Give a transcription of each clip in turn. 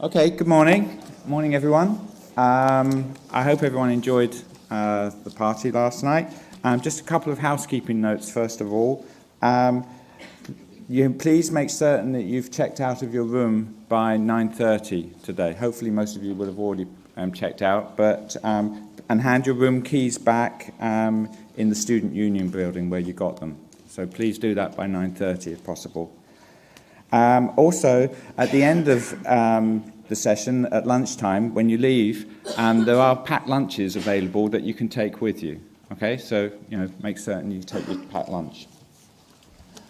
Okay, good morning. Morning, everyone. I hope everyone enjoyed the party last night. Just a couple of housekeeping notes, first of all. Please make certain that you've checked out of your room by 9:30 today. Hopefully most of you will have already checked out, but and hand your room keys back in the Student Union building where you got them. So please do that by 9:30 if possible. Also, at the end of the session at lunchtime, when you leave, there are packed lunches available that you can take with you. Okay, so make certain you take your packed lunch.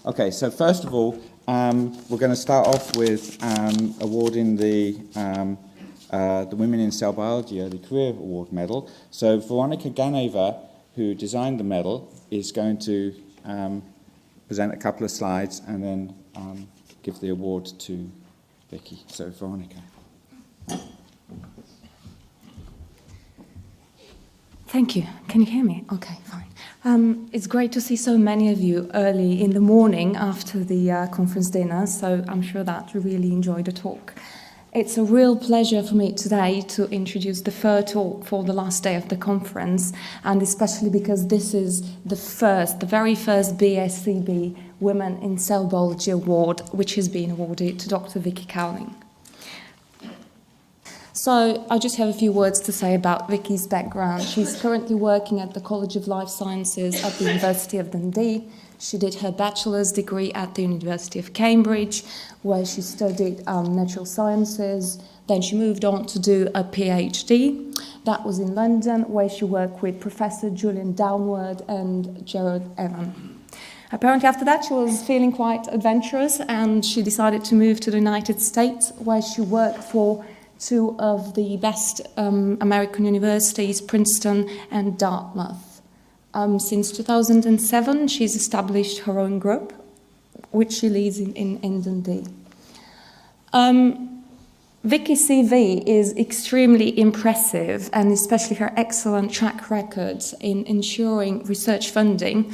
Okay, so first of all, we're going to start off with awarding the Women in Cell Biology Early Career Award Medal. So Veronica Ganeva, who designed the medal, is going to present a couple of slides and then give the award to Vicky. So Veronica. Thank you. Can you hear me? Okay, fine. It's great to see so many of you early in the morning after the conference dinner, so I'm sure that you really enjoyed the talk. It's a real pleasure for me today to introduce the third talk for the last day of the conference, and especially because this is the very first BSCB Women in Cell Biology Award, which has been awarded to Dr. Vicky Cowling. So I just have a few words to say about Vicky's background. She's currently working at the College of Life Sciences at the University of Dundee. She did her bachelor's degree at the University of Cambridge, where she studied natural sciences. Then she moved on to do a PhD. That was in London, where she worked with Professor Julian Downward and Gerard Evan. Apparently after that she was feeling quite adventurous and she decided to move to the United States, where she worked for two of the best American universities, Princeton and Dartmouth. Since 2007, she's established her own group, which she leads in Dundee. Vicky's CV is extremely impressive, and especially her excellent track record in ensuring research funding.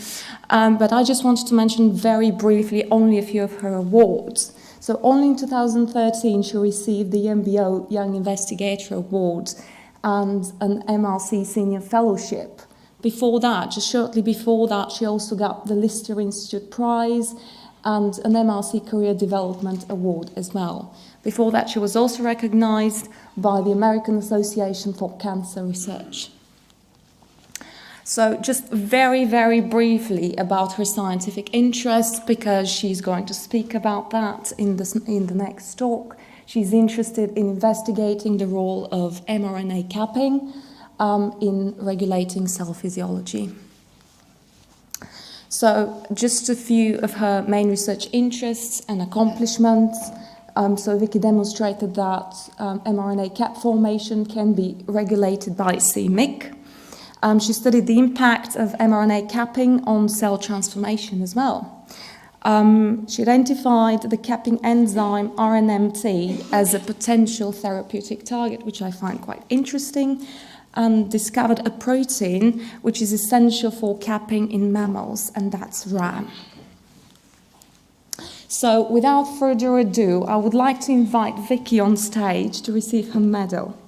But I just wanted to mention very briefly only a few of her awards. So only in 2013 she received the MBO Young Investigator Award and an MRC Senior Fellowship. Before that, just shortly before that, she also got the Lister Institute Prize and an MRC Career Development Award as well. Before that, she was also recognized by the American Association for Cancer Research. So just very, very briefly about her scientific interests, because she's going to speak about that in the next talk. She's interested in investigating the role of mRNA capping in regulating cell physiology. So just a few of her main research interests and accomplishments. So Vicky demonstrated that mRNA cap formation can be regulated by c-Myc. She studied the impact of mRNA capping on cell transformation as well. She identified the capping enzyme RNMT as a potential therapeutic target, which I find quite interesting, and discovered a protein which is essential for capping in mammals, and that's RAM. So without further ado, I would like to invite Vicky on stage to receive her medal.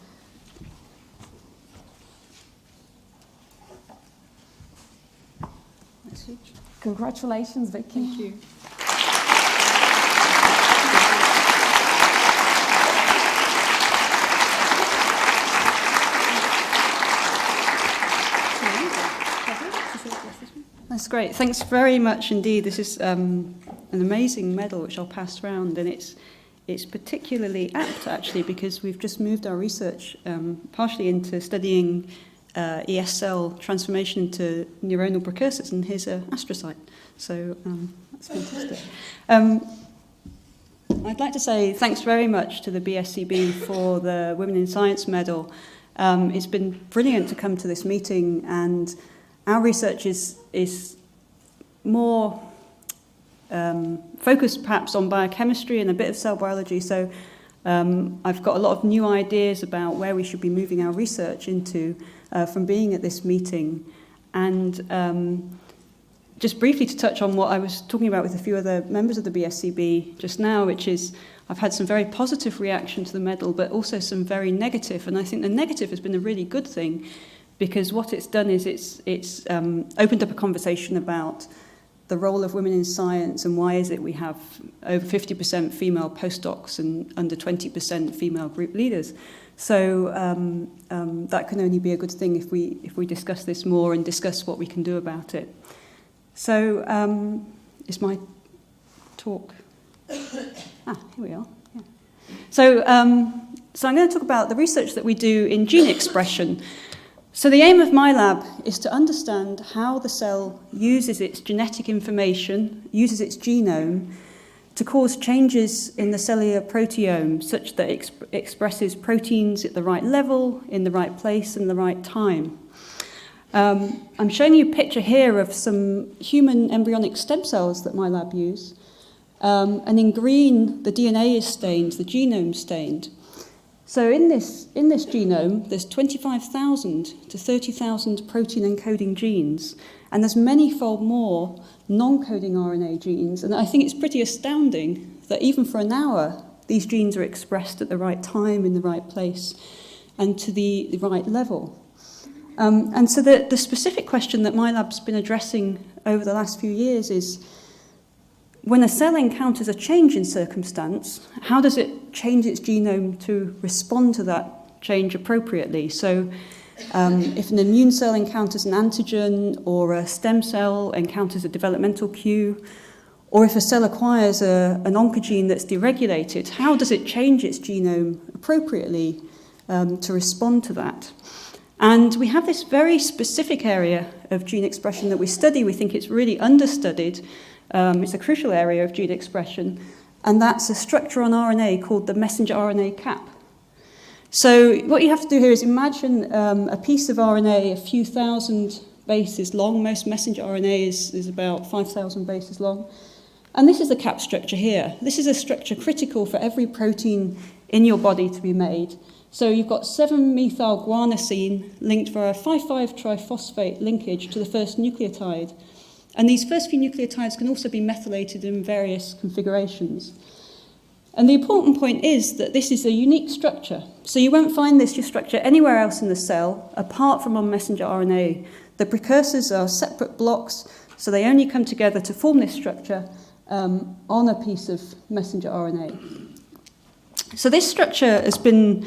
Congratulations, Vicky. Thank you. That's great. Thanks very much indeed. This is an amazing medal which I'll pass around, and it's particularly apt actually because we've just moved our research partially into studying ES cell transformation into neuronal precursors, and here's an astrocyte. So that's fantastic. I'd like to say thanks very much to the BSCB for the Women in Science Medal. It's been brilliant to come to this meeting, and our research is more focused perhaps on biochemistry and a bit of cell biology. So I've got a lot of new ideas about where we should be moving our research into from being at this meeting. And just briefly to touch on what I was talking about with a few other members of the BSCB just now, which is I've had some very positive reaction to the medal, but also some very negative. And I think the negative has been a really good thing, because what it's done is it's opened up a conversation about the role of women in science and why is it we have over 50% female postdocs and under 20% female group leaders. So that can only be a good thing if we discuss this more and discuss what we can do about it. So is my talk? Here we are. Yeah. So I'm going to talk about the research that we do in gene expression. So the aim of my lab is to understand how the cell uses its genetic information, uses its genome, to cause changes in the cellular proteome such that it expresses proteins at the right level, in the right place, and the right time. I'm showing you a picture here of some human embryonic stem cells that my lab use. And in green, the DNA is stained, the genome stained. So in this genome, there's 25,000 to 30,000 protein encoding genes, and there's many-fold more non-coding RNA genes. And I think it's pretty astounding that even for an hour, these genes are expressed at the right time, in the right place, and to the right level. And so the specific question that my lab's been addressing over the last few years is, when a cell encounters a change in circumstance, how does it change its genome to respond to that change appropriately? So if an immune cell encounters an antigen, or a stem cell encounters a developmental cue, or if a cell acquires an oncogene that's deregulated, how does it change its genome appropriately to respond to that? And we have this very specific area of gene expression that we study. We think it's really understudied. It's a crucial area of gene expression, and that's a structure on RNA called the messenger RNA cap. So what you have to do here is imagine a piece of RNA a few thousand bases long. Most messenger RNA is about 5,000 bases long. And this is the cap structure here. This is a structure critical for every protein in your body to be made. So you've got 7-methyl-guanosine linked via a 5,5-triphosphate linkage to the first nucleotide. And these first few nucleotides can also be methylated in various configurations. And the important point is that this is a unique structure. So you won't find this structure anywhere else in the cell, apart from on messenger RNA. The precursors are separate blocks, so they only come together to form this structure on a piece of messenger RNA. So this structure has been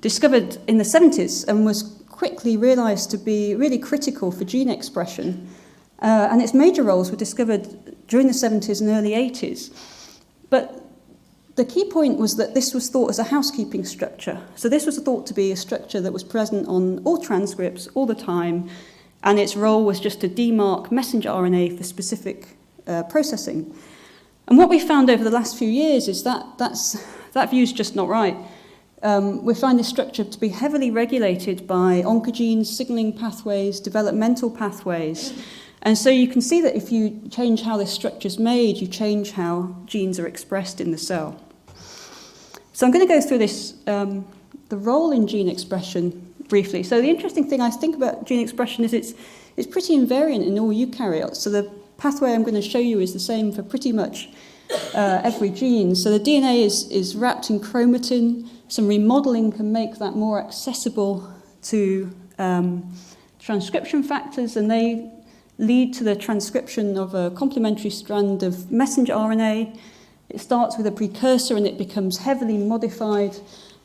discovered in the 70s and was quickly realized to be really critical for gene expression. And its major roles were discovered during the 70s and early 80s. But the key point was that this was thought as a housekeeping structure. So this was thought to be a structure that was present on all transcripts all the time, and its role was just to demark messenger RNA for specific processing. And what we found over the last few years is that view is just not right. We find this structure to be heavily regulated by oncogenes, signaling pathways, developmental pathways. And so you can see that if you change how this structure is made, you change how genes are expressed in the cell. So I'm going to go through this, the role in gene expression briefly. So the interesting thing I think about gene expression is it's pretty invariant in all eukaryotes. So the pathway I'm going to show you is the same for pretty much every gene. So the DNA is wrapped in chromatin. Some remodeling can make that more accessible to transcription factors, and they lead to the transcription of a complementary strand of messenger RNA. It starts with a precursor and it becomes heavily modified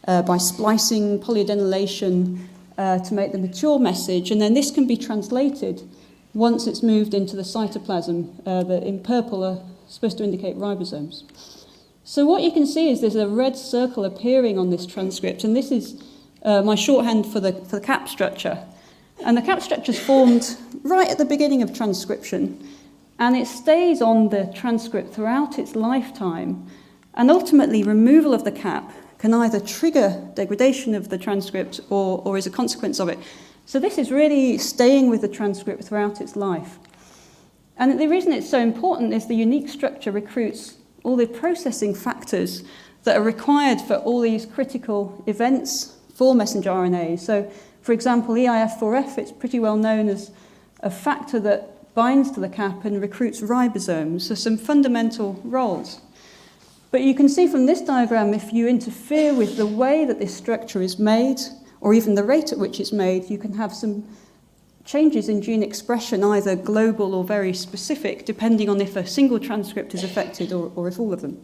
by splicing, polyadenylation to make the mature message, and then this can be translated once it's moved into the cytoplasm that in purple are supposed to indicate ribosomes. So what you can see is there's a red circle appearing on this transcript, and this is my shorthand for the cap structure. And the cap structure is formed right at the beginning of transcription, and it stays on the transcript throughout its lifetime. And ultimately, removal of the cap can either trigger degradation of the transcript or is a consequence of it. So this is really staying with the transcript throughout its life. And the reason it's so important is the unique structure recruits all the processing factors that are required for all these critical events for messenger RNA. So, for example, EIF4F, it's pretty well known as a factor that binds to the cap and recruits ribosomes, so some fundamental roles. But you can see from this diagram, if you interfere with the way that this structure is made, or even the rate at which it's made, you can have some changes in gene expression, either global or very specific, depending on if a single transcript is affected or if all of them.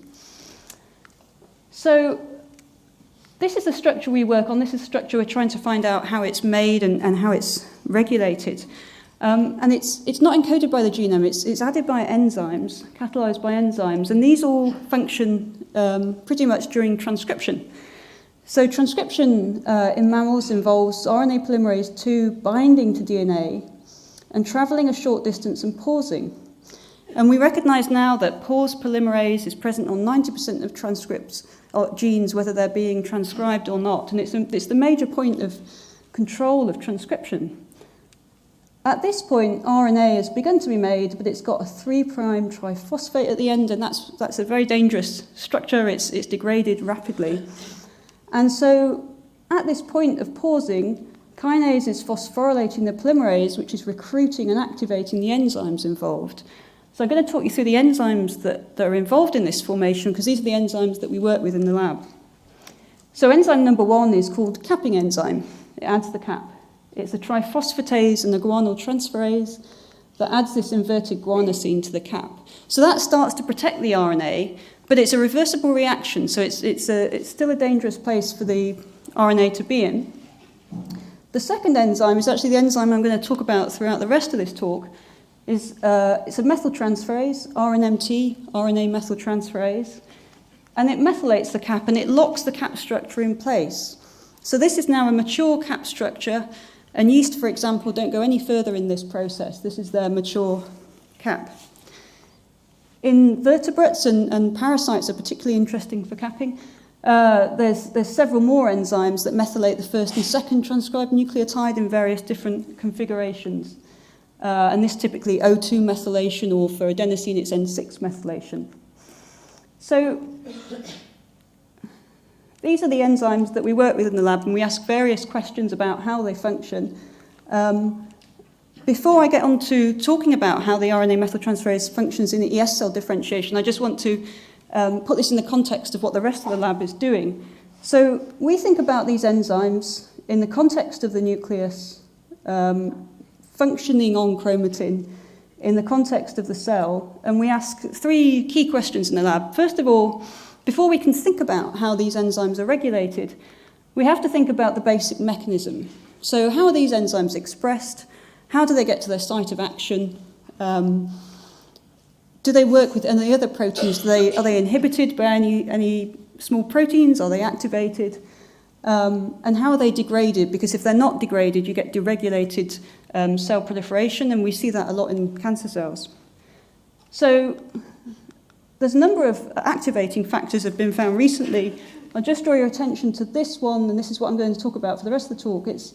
So this is the structure we work on. This is the structure we're trying to find out how it's made and how it's regulated. And it's not encoded by the genome, it's added by enzymes, catalyzed by enzymes, and these all function pretty much during transcription. So transcription in mammals involves RNA polymerase II binding to DNA and travelling a short distance and pausing. And we recognise now that pause polymerase is present on 90% of transcripts or genes, whether they're being transcribed or not, and it's the major point of control of transcription. At this point, RNA has begun to be made, but it's got a 3' triphosphate at the end, and that's a very dangerous structure. It's degraded rapidly. And so at this point of pausing, kinase is phosphorylating the polymerase, which is recruiting and activating the enzymes involved. So I'm going to talk you through the enzymes that are involved in this formation, because these are the enzymes that we work with in the lab. So enzyme number 1 is called capping enzyme. It adds the cap. It's a triphosphatase and a guanyl transferase that adds this inverted guanosine to the cap. So that starts to protect the RNA, but it's a reversible reaction, so it's still a dangerous place for the RNA to be in. The second enzyme is actually the enzyme I'm going to talk about throughout the rest of this talk. It's a methyltransferase, RNMT, RNA methyltransferase, and it methylates the cap and it locks the cap structure in place. So this is now a mature cap structure. And yeast, for example, don't go any further in this process. This is their mature cap. In vertebrates and parasites are particularly interesting for capping. There's several more enzymes that methylate the first and second transcribed nucleotide in various different configurations. And this typically O2 methylation, or for adenosine it's N6 methylation. So these are the enzymes that we work with in the lab, and we ask various questions about how they function. Before I get on to talking about how the RNA methyltransferase functions in the ES cell differentiation, I just want to put this in the context of what the rest of the lab is doing. So we think about these enzymes in the context of the nucleus, functioning on chromatin, in the context of the cell, and we ask 3 key questions in the lab. First of all, before we can think about how these enzymes are regulated, we have to think about the basic mechanism. So how are these enzymes expressed? How do they get to their site of action? Do they work with any other proteins? Are they inhibited by any small proteins? Are they activated? And how are they degraded? Because if they're not degraded, you get deregulated cell proliferation, and we see that a lot in cancer cells. So there's a number of activating factors that have been found recently. I'll just draw your attention to this one, and this is what I'm going to talk about for the rest of the talk. It's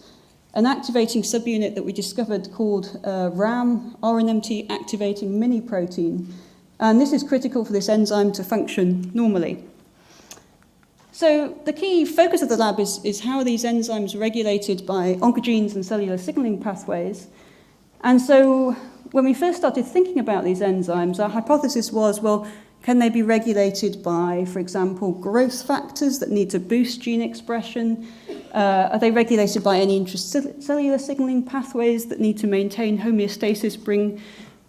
an activating subunit that we discovered called RAM, RNMT activating mini-protein. And this is critical for this enzyme to function normally. So the key focus of the lab is how are these enzymes regulated by oncogenes and cellular signaling pathways. And so when we first started thinking about these enzymes, our hypothesis was, well, can they be regulated by, for example, growth factors that need to boost gene expression? Are they regulated by any intracellular signaling pathways that need to maintain homeostasis,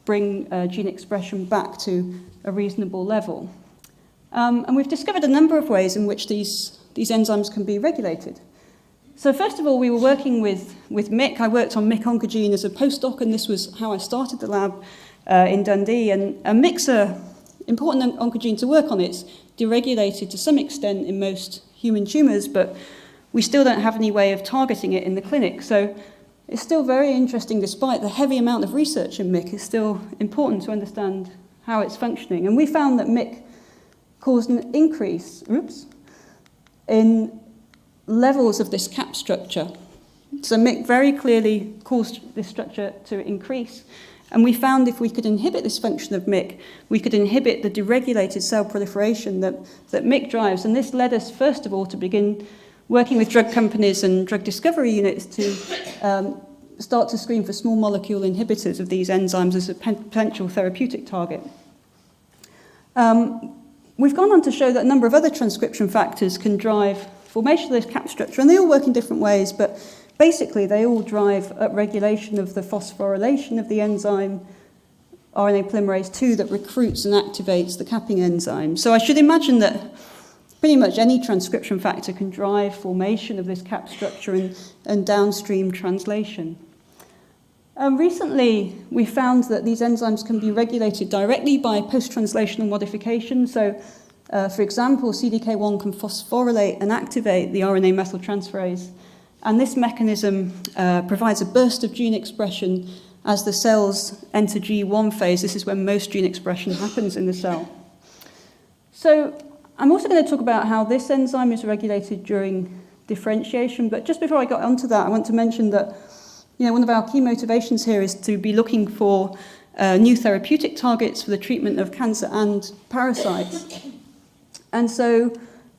bring gene expression back to a reasonable level? And we've discovered a number of ways in which these enzymes can be regulated. So first of all, we were working with MYC. I worked on MYC oncogene as a postdoc, and this was how I started the lab in Dundee. And MYC's an important oncogene to work on. It's deregulated to some extent in most human tumours, but we still don't have any way of targeting it in the clinic. So it's still very interesting, despite the heavy amount of research in MYC. It's still important to understand how it's functioning. And we found that MYC caused an increase in levels of this cap structure. So MYC very clearly caused this structure to increase. And we found if we could inhibit this function of MYC, we could inhibit the deregulated cell proliferation that MYC drives. And this led us, first of all, to begin working with drug companies and drug discovery units to start to screen for small molecule inhibitors of these enzymes as a potential therapeutic target. we've gone on to show that a number of other transcription factors can drive formation of this cap structure, and they all work in different ways, but basically they all drive upregulation of the phosphorylation of the enzyme RNA polymerase II that recruits and activates the capping enzyme. So I should imagine that pretty much any transcription factor can drive formation of this cap structure and downstream translation. Recently, we found that these enzymes can be regulated directly by post-translational modification. So, for example, CDK1 can phosphorylate and activate the RNA methyltransferase, and this mechanism provides a burst of gene expression as the cells enter G1 phase. This is when most gene expression happens in the cell. So I'm also going to talk about how this enzyme is regulated during differentiation, but just before I got onto that, I want to mention that one of our key motivations here is to be looking for new therapeutic targets for the treatment of cancer and parasites. And so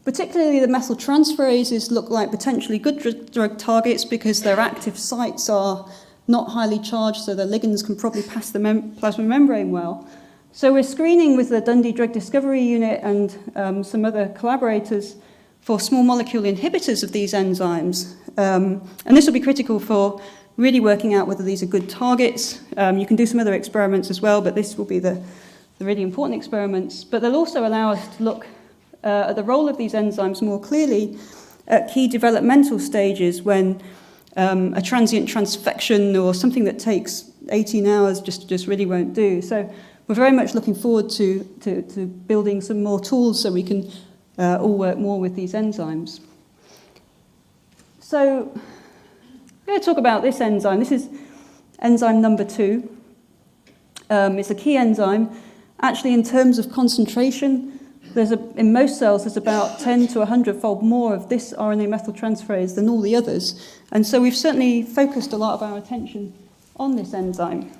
particularly the methyltransferases look like potentially good drug targets because their active sites are not highly charged, so the ligands can probably pass the plasma membrane well. So we're screening with the Dundee Drug Discovery Unit and some other collaborators for small molecule inhibitors of these enzymes. And this will be critical for really working out whether these are good targets. You can do some other experiments as well, but this will be the really important experiments. But they'll also allow us to look at the role of these enzymes more clearly at key developmental stages when a transient transfection or something that takes 18 hours just really won't do. So we're very much looking forward to building some more tools so we can all work more with these enzymes. So I'm going to talk about this enzyme. This is enzyme number 2. It's a key enzyme. Actually, in terms of concentration, in most cells, there's about 10 to 100-fold more of this RNA methyltransferase than all the others. And so we've certainly focused a lot of our attention on this enzyme.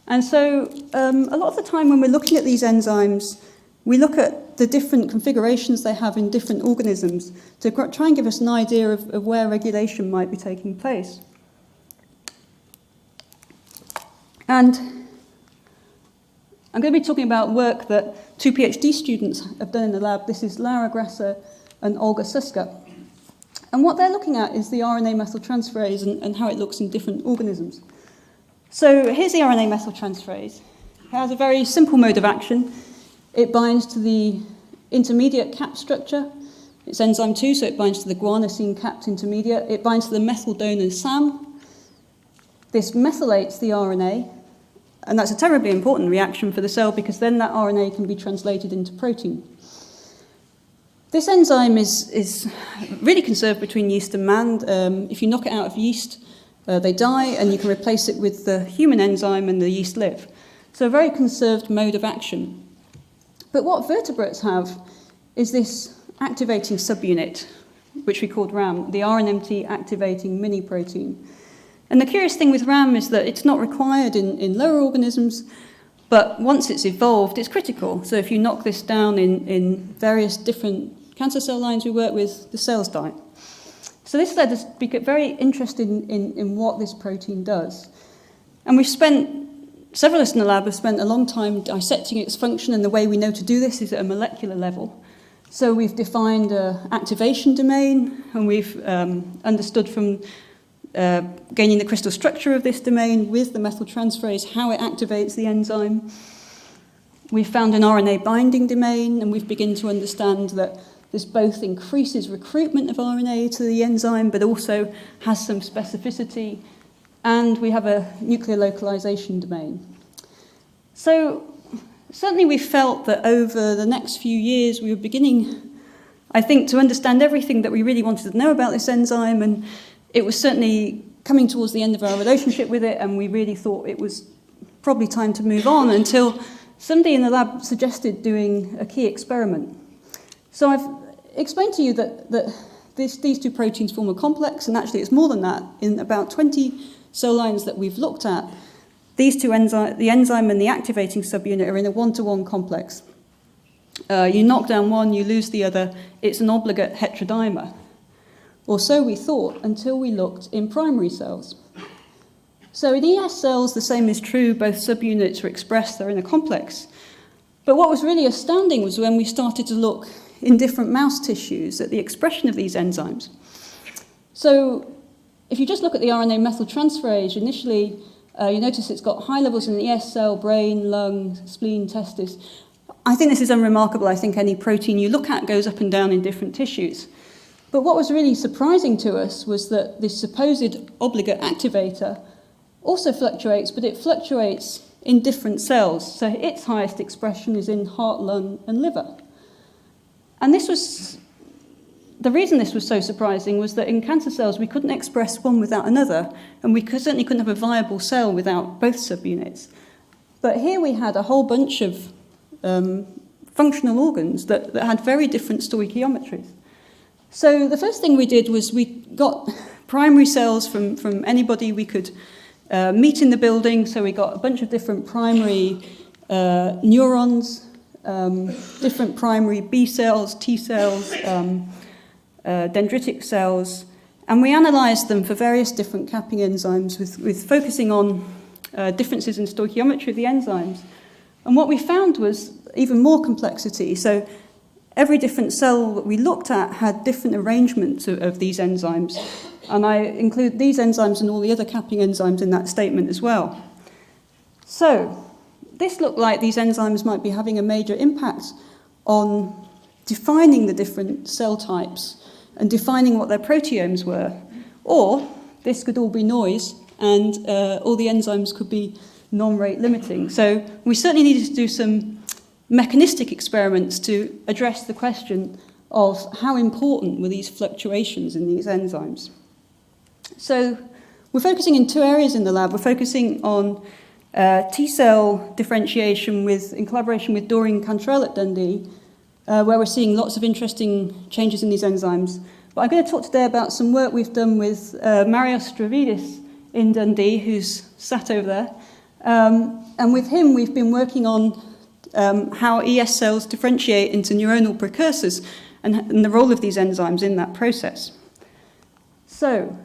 And so a lot of the time when we're looking at these enzymes, we look at the different configurations they have in different organisms to try and give us an idea of where regulation might be taking place. And I'm going to be talking about work that 2 PhD students have done in the lab. This is Laura Gresser and Olga Suska. And what they're looking at is the RNA methyltransferase and how it looks in different organisms. So here's the RNA methyltransferase. It has a very simple mode of action. It binds to the intermediate cap structure. It's enzyme 2, so it binds to the guanosine capped intermediate. It binds to the methyl donor SAM. This methylates the RNA. And that's a terribly important reaction for the cell because then that RNA can be translated into protein. This enzyme is really conserved between yeast and man. If you knock it out of yeast, they die, and you can replace it with the human enzyme and the yeast live. So a very conserved mode of action. But what vertebrates have is this activating subunit, which we called RAM, the RNMT activating mini-protein. And the curious thing with RAM is that it's not required in lower organisms, but once it's evolved, it's critical. So if you knock this down in various different cancer cell lines we work with, the cells die. So this led us to be very interested in what this protein does. And several of us in the lab have spent a long time dissecting its function, and the way we know to do this is at a molecular level. So we've defined an activation domain, and we've understood from gaining the crystal structure of this domain with the methyltransferase, how it activates the enzyme. We've found an RNA binding domain, and we've begun to understand that this both increases recruitment of RNA to the enzyme, but also has some specificity. And we have a nuclear localization domain. So certainly we felt that over the next few years, we were beginning, I think, to understand everything that we really wanted to know about this enzyme, and it was certainly coming towards the end of our relationship with it, and we really thought it was probably time to move on until somebody in the lab suggested doing a key experiment. So I've explained to you that these two proteins form a complex, and actually it's more than that. In about 20 cell lines that we've looked at, these two the enzyme and the activating subunit are in a one-to-one complex. You knock down one, you lose the other. It's an obligate heterodimer. Or so we thought until we looked in primary cells. So in ES cells, the same is true. Both subunits are expressed. They're in a complex. But what was really astounding was when we started to look in different mouse tissues at the expression of these enzymes. So if you just look at the RNA methyltransferase, initially you notice it's got high levels in the ES cell, brain, lung, spleen, testis. I think this is unremarkable. I think any protein you look at goes up and down in different tissues. But what was really surprising to us was that this supposed obligate activator also fluctuates, but it fluctuates in different cells. So its highest expression is in heart, lung, and liver. And the reason this was so surprising was that in cancer cells we couldn't express one without another, and we certainly couldn't have a viable cell without both subunits. But here we had a whole bunch of functional organs that had very different stoichiometries. So the first thing we did was we got primary cells from anybody we could meet in the building. So we got a bunch of different primary neurons, different primary B cells, T cells, dendritic cells, and we analysed them for various different capping enzymes with focusing on differences in stoichiometry of the enzymes. And what we found was even more complexity. So every different cell that we looked at had different arrangements of these enzymes. And I include these enzymes and all the other capping enzymes in that statement as well. So this looked like these enzymes might be having a major impact on defining the different cell types and defining what their proteomes were. Or this could all be noise and all the enzymes could be non-rate limiting. So we certainly needed to do some mechanistic experiments to address the question of how important were these fluctuations in these enzymes. So we're focusing in two areas in the lab. We're focusing on T-cell differentiation in collaboration with Doreen Cantrell at Dundee, where we're seeing lots of interesting changes in these enzymes. But I'm going to talk today about some work we've done with Marios Dravidis in Dundee, who's sat over there. And with him, we've been working on how ES cells differentiate into neuronal precursors and the role of these enzymes in that process. So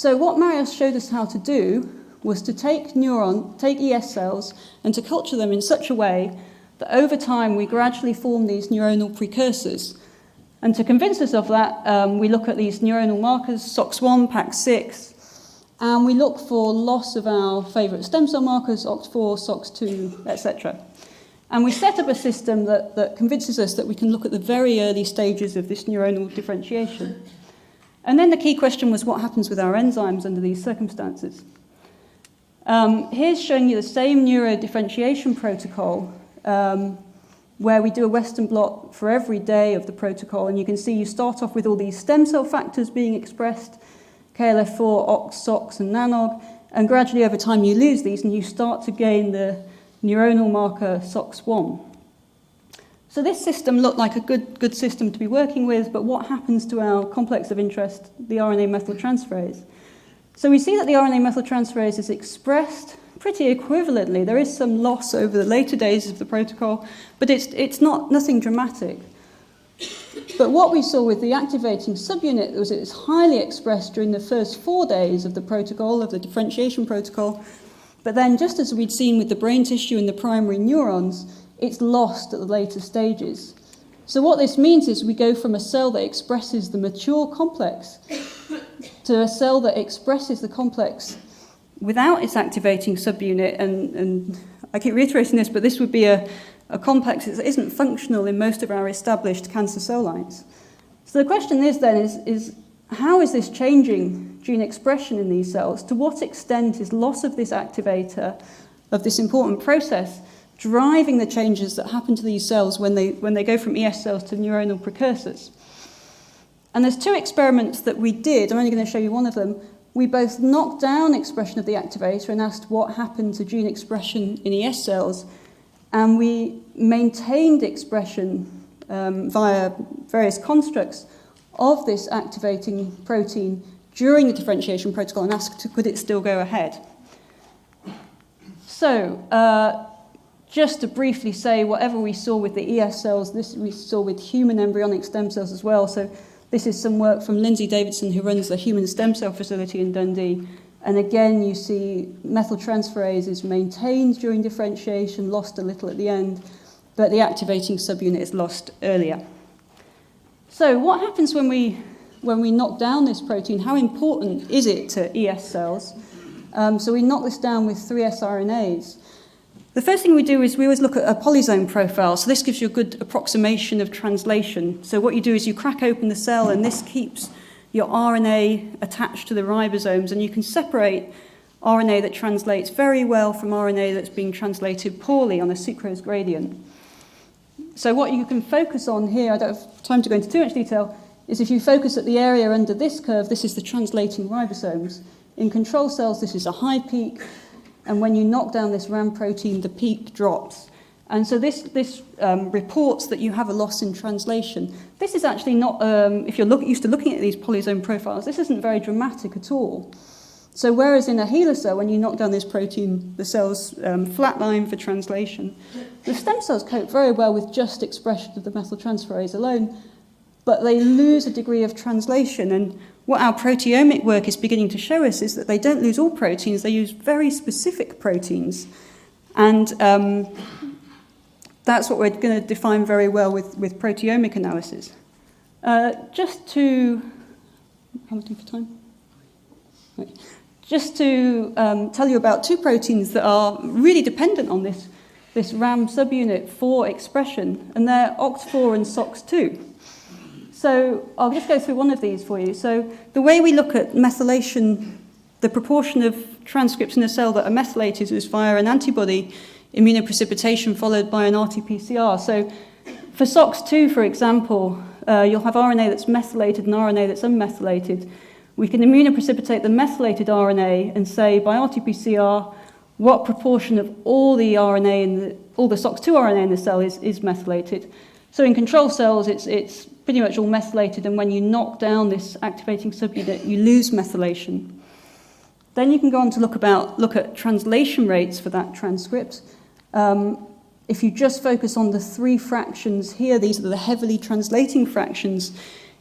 what Marios showed us how to do was to take ES cells and to culture them in such a way that over time we gradually form these neuronal precursors. And to convince us of that, we look at these neuronal markers, SOX1, PAX6, and we look for loss of our favourite stem cell markers, OX4, SOX2, etc. And we set up a system that convinces us that we can look at the very early stages of this neuronal differentiation. And then the key question was what happens with our enzymes under these circumstances. Here's showing you the same neurodifferentiation protocol where we do a Western blot for every day of the protocol, and you can see you start off with all these stem cell factors being expressed, KLF4, OX, SOX, and NANOG, and gradually over time you lose these and you start to gain the neuronal marker SOX1. So this system looked like a good system to be working with, but what happens to our complex of interest, the RNA methyltransferase? So we see that the RNA methyltransferase is expressed pretty equivalently. There is some loss over the later days of the protocol, but it's nothing dramatic. But what we saw with the activating subunit was it was highly expressed during the first 4 days of the protocol, of the differentiation protocol, but then just as we'd seen with the brain tissue and the primary neurons, it's lost at the later stages. So what this means is we go from a cell that expresses the mature complex to a cell that expresses the complex without its activating subunit, and I keep reiterating this, but this would be a complex that isn't functional in most of our established cancer cell lines. So the question is how is this changing gene expression in these cells? To what extent is loss of this activator, of this important process, driving the changes that happen to these cells when they go from ES cells to neuronal precursors? And there's two experiments that we did. I'm only going to show you one of them. We both knocked down expression of the activator and asked what happened to gene expression in ES cells, and we maintained expression via various constructs of this activating protein during the differentiation protocol and asked could it still go ahead. So just to briefly say, whatever we saw with the ES cells, this we saw with human embryonic stem cells as well. So this is some work from Lindsay Davidson, who runs the Human Stem Cell Facility in Dundee. And again, you see methyltransferase is maintained during differentiation, lost a little at the end, but the activating subunit is lost earlier. So what happens when we knock down this protein? How important is it to ES cells? So we knock this down with 3 siRNAs. The first thing we do is we always look at a polysome profile. So this gives you a good approximation of translation. So what you do is you crack open the cell, and this keeps your RNA attached to the ribosomes, and you can separate RNA that translates very well from RNA that's being translated poorly on a sucrose gradient. So what you can focus on here, I don't have time to go into too much detail, is if you focus at the area under this curve, this is the translating ribosomes. In control cells, this is a high peak, and when you knock down this RAM protein, the peak drops. And so this reports that you have a loss in translation. This is actually not, if you're used to looking at these polysome profiles, this isn't very dramatic at all. So whereas in a HeLa cell, when you knock down this protein, the cells flatline for translation. The stem cells cope very well with just expression of the methyltransferase alone, but they lose a degree of translation. And what our proteomic work is beginning to show us is that they don't lose all proteins, they use very specific proteins. And that's what we're going to define very well with proteomic analysis. Just to... How much for time? Right. Just to tell you about 2 proteins that are really dependent on this RAM subunit for expression, and they're OCT4 and SOX2. So I'll just go through one of these for you. So the way we look at methylation, the proportion of transcripts in a cell that are methylated is via an antibody immunoprecipitation followed by an RT-PCR. So for SOX2, for example, you'll have RNA that's methylated and RNA that's unmethylated. We can immunoprecipitate the methylated RNA and say by RT-PCR what proportion of all the RNA all the SOX2 RNA in the cell is methylated. So in control cells, it's pretty much all methylated, and when you knock down this activating subunit, you lose methylation. Then you can go on to look at translation rates for that transcript. If you just focus on the 3 fractions here, these are the heavily translating fractions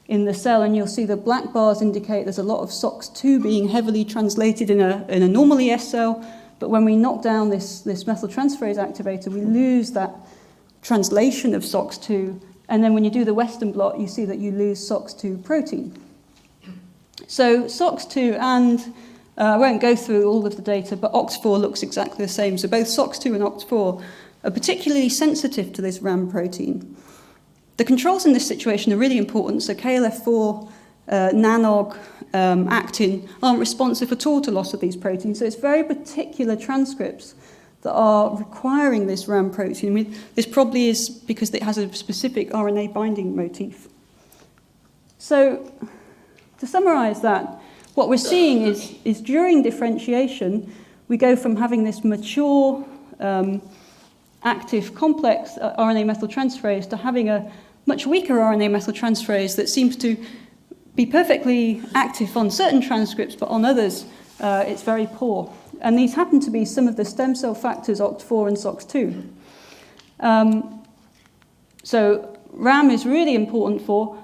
in the cell, and you'll see the black bars indicate there's a lot of SOX2 being heavily translated in a normal ES cell, but when we knock down this methyltransferase activator, we lose that translation of SOX2, and then when you do the Western blot, you see that you lose SOX2 protein. So SOX2 and, I won't go through all of the data, but OCT4 looks exactly the same. So both SOX2 and OCT4 are particularly sensitive to this RAM protein. The controls in this situation are really important. So KLF4, NANOG, actin aren't responsive at all to loss of these proteins. So it's very particular transcripts that are requiring this RAM protein. I mean, this probably is because it has a specific RNA binding motif. So to summarize that, what we're seeing is during differentiation, we go from having this mature active complex RNA methyltransferase to having a much weaker RNA methyltransferase that seems to be perfectly active on certain transcripts, but on others it's very poor. And these happen to be some of the stem cell factors, OCT4 and SOX2. So RAM is really important for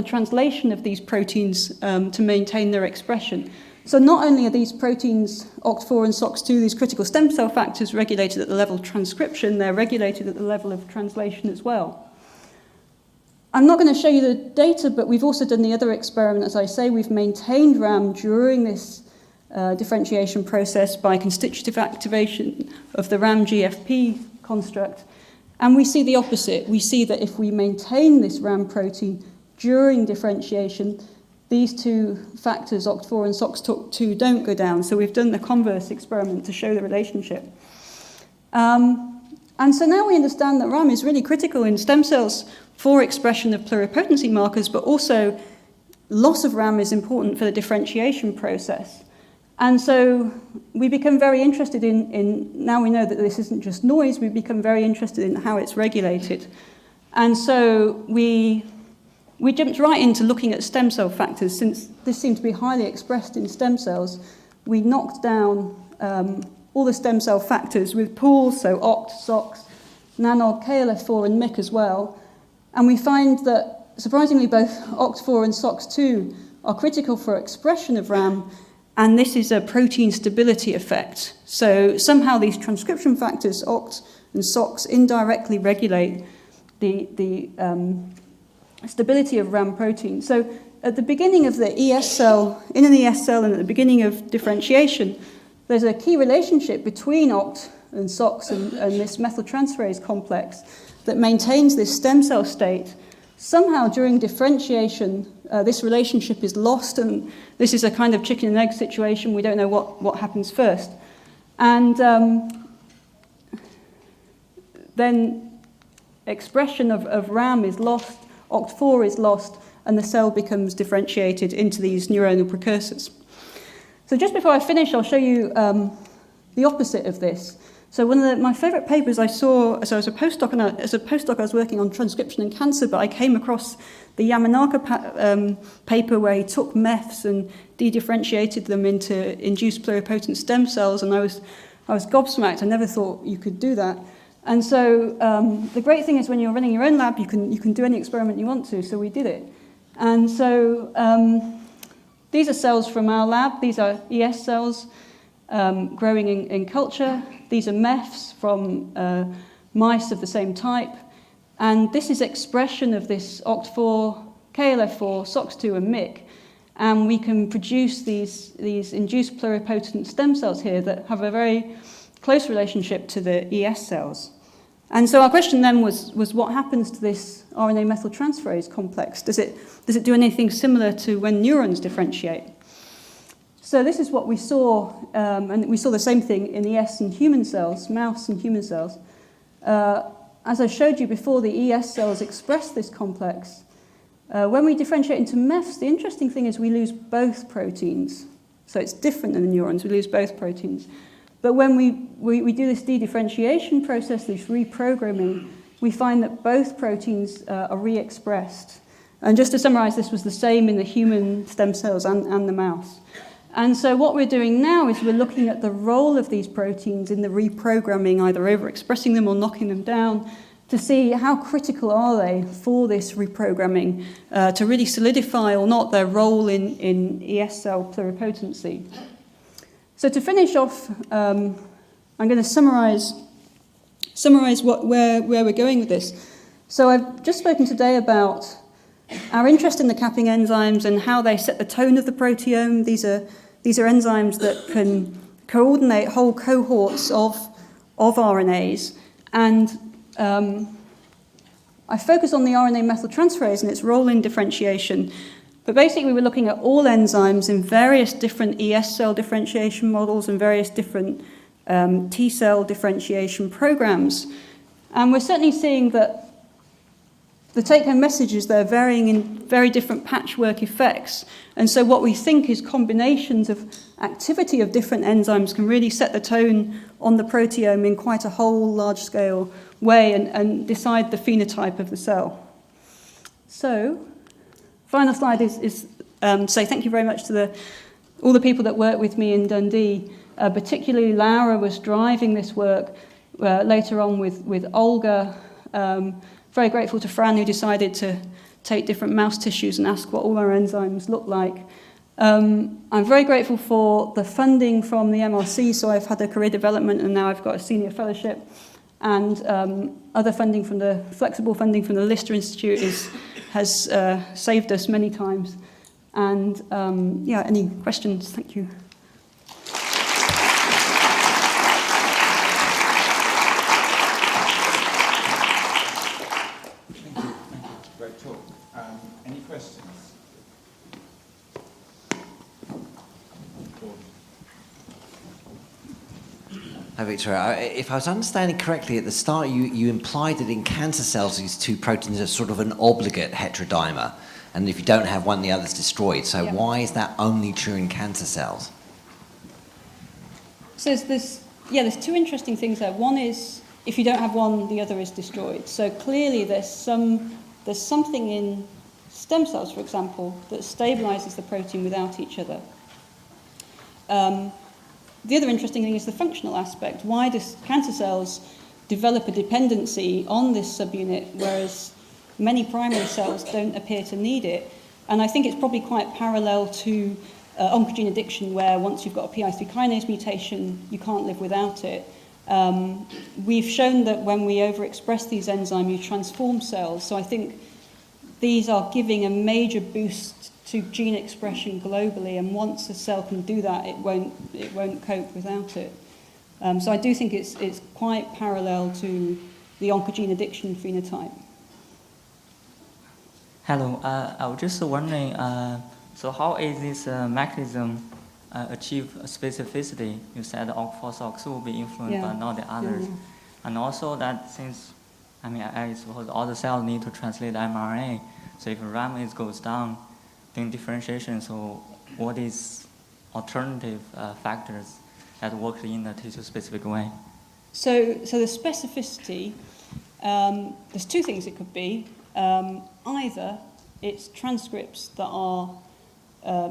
translation of these proteins to maintain their expression. So not only are these proteins, OCT4 and SOX2, these critical stem cell factors regulated at the level of transcription, they're regulated at the level of translation as well. I'm not going to show you the data, but we've also done the other experiment. As I say, we've maintained RAM during this differentiation process by constitutive activation of the RAM-GFP construct. And we see the opposite. We see that if we maintain this RAM protein during differentiation, these 2 factors, OCT4 and SOX2, don't go down. So we've done the converse experiment to show the relationship. And so now we understand that RAM is really critical in stem cells for expression of pluripotency markers, but also loss of RAM is important for the differentiation process. And so we become very interested in now we know that this isn't just noise, we become very interested in how it's regulated. And so we jumped right into looking at stem cell factors. Since this seemed to be highly expressed in stem cells, we knocked down all the stem cell factors with pools, so OCT, SOX, NANOG, KLF4 and MYC as well. And we find that, surprisingly, both OCT4 and SOX2 are critical for expression of RAM, and this is a protein stability effect. So somehow these transcription factors, OCT and SOX, indirectly regulate the stability of RAM protein. So at the beginning of the ES cell, in an ES cell, and at the beginning of differentiation, there's a key relationship between OCT and SOX and this methyltransferase complex that maintains this stem cell state. Somehow during differentiation, this relationship is lost, and this is a kind of chicken and egg situation. We don't know what happens first. And then expression of RAM is lost, OCT4 is lost, and the cell becomes differentiated into these neuronal precursors. So just before I finish, I'll show you the opposite of this. So one of my favourite papers I saw, so as a postdoc, I was working on transcription in cancer, but I came across the Yamanaka paper where he took MEFs and de-differentiated them into induced pluripotent stem cells, and I was gobsmacked. I never thought you could do that. And so the great thing is when you're running your own lab, you can do any experiment you want to, so we did it. And so these are cells from our lab. These are ES cells growing in culture. These are MEFs from mice of the same type. And this is expression of this OCT4, KLF4, SOX2, and MYC. And we can produce these induced pluripotent stem cells here that have a very close relationship to the ES cells. And so our question then was what happens to this RNA methyltransferase complex? Does it do anything similar to when neurons differentiate? So this is what we saw, and we saw the same thing in ES and human cells, mouse and human cells. As I showed you before, the ES cells express this complex. When we differentiate into MEFs, the interesting thing is we lose both proteins. So it's different than the neurons, we lose both proteins. But when we do this de-differentiation process, this reprogramming, we find that both proteins are re-expressed. And just to summarize, this was the same in the human stem cells and the mouse. And so what we're doing now is we're looking at the role of these proteins in the reprogramming, either overexpressing them or knocking them down, to see how critical are they for this reprogramming, to really solidify or not their role in ES cell pluripotency. So to finish off, I'm going to summarize where we're going with this. So I've just spoken today about our interest in the capping enzymes and how they set the tone of the proteome. These are enzymes that can coordinate whole cohorts of RNAs. And I focus on the RNA methyltransferase and its role in differentiation. But basically, we were looking at all enzymes in various different ES cell differentiation models and various different T cell differentiation programs. And we're certainly seeing that the take-home message is they're varying in very different patchwork effects. And so what we think is combinations of activity of different enzymes can really set the tone on the proteome in quite a whole large-scale way and decide the phenotype of the cell. So, final slide is say thank you very much to all the people that worked with me in Dundee. Particularly Laura was driving this work later on with Olga. Very grateful to Fran, who decided to take different mouse tissues and ask what all our enzymes look like. I'm very grateful for the funding from the MRC, so I've had a career development and now I've got a senior fellowship. And other funding from the flexible funding from the Lister Institute has saved us many times. And yeah, any questions? Thank you. Great talk. Any questions? Hi, Victoria. If I was understanding correctly, at the start you implied that in cancer cells these two proteins are sort of an obligate heterodimer, and if you don't have one, the other's destroyed. So yeah. Why is that only true in cancer cells? So there's two interesting things there. One is if you don't have one, the other is destroyed. So clearly there's something in stem cells, for example, that stabilizes the protein without each other. The other interesting thing is the functional aspect. Why do cancer cells develop a dependency on this subunit, whereas many primary cells don't appear to need it? And I think it's probably quite parallel to oncogene addiction, where once you've got a PI3 kinase mutation, you can't live without it. We've shown that when we overexpress these enzymes, you transform cells. So I think these are giving a major boost to gene expression globally, and once a cell can do that, it won't cope without it. So I do think it's quite parallel to the oncogene addiction phenotype. Hello, I was just wondering, so how is this mechanism achieve specificity? You said OCT4-SOX will be influenced, but not the others. Yeah. And also that since, I suppose all the cells need to translate mRNA, so if RAM goes down, then differentiation, so what is alternative factors that work in the tissue-specific way? So the specificity, there's two things it could be. Either it's transcripts that are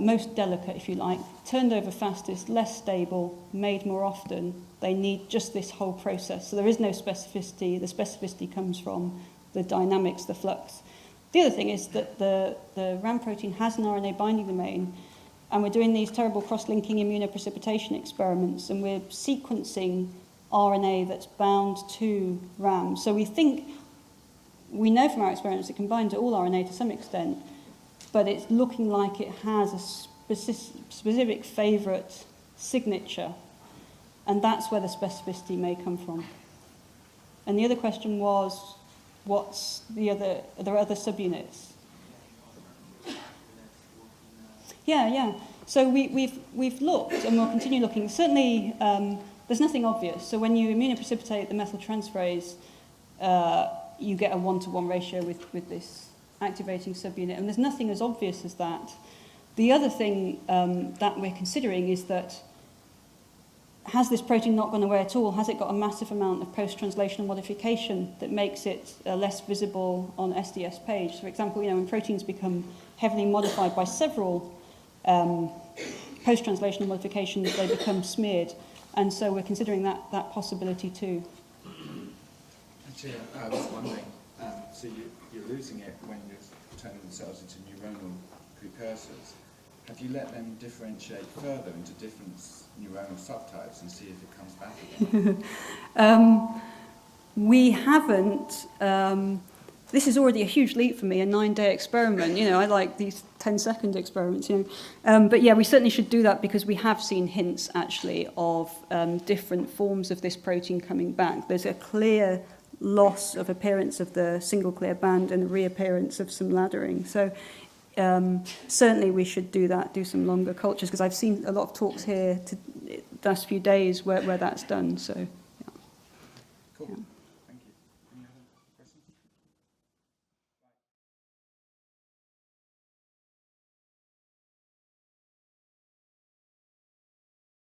most delicate, if you like, turned over fastest, less stable, made more often. They need just this whole process. So there is no specificity. The specificity comes from the dynamics, the flux. The other thing is that the RAM protein has an RNA binding domain, and we're doing these terrible cross-linking immunoprecipitation experiments, and we're sequencing RNA that's bound to RAM. So we know from our experiments it can bind to all RNA to some extent, but it's looking like it has a specific favourite signature, and that's where the specificity may come from. And the other question was, are there other subunits? Yeah. So we've looked, and we'll continue looking. Certainly, there's nothing obvious. So when you immunoprecipitate the methyltransferase, you get a 1-to-1 ratio with this activating subunit, and there's nothing as obvious as that. The other thing that we're considering is that, has this protein not gone away at all? Has it got a massive amount of post-translational modification that makes it less visible on SDS page? So, for example, when proteins become heavily modified by several post-translational modifications, they become smeared, and so we're considering that possibility too. Actually, I was wondering, so you're losing it when you're turning the cells into neuronal precursors. Have you let them differentiate further into different neuronal subtypes and see if it comes back again? We haven't. This is already a huge leap for me, a 9-day experiment. I like these 10-second experiments. But yeah, we certainly should do that because we have seen hints, actually, of different forms of this protein coming back. There's a clear loss of appearance of the single clear band and a reappearance of some laddering. So certainly we should do that, do some longer cultures, because I've seen a lot of talks here the last few days where that's done. So, yeah. Cool. Yeah.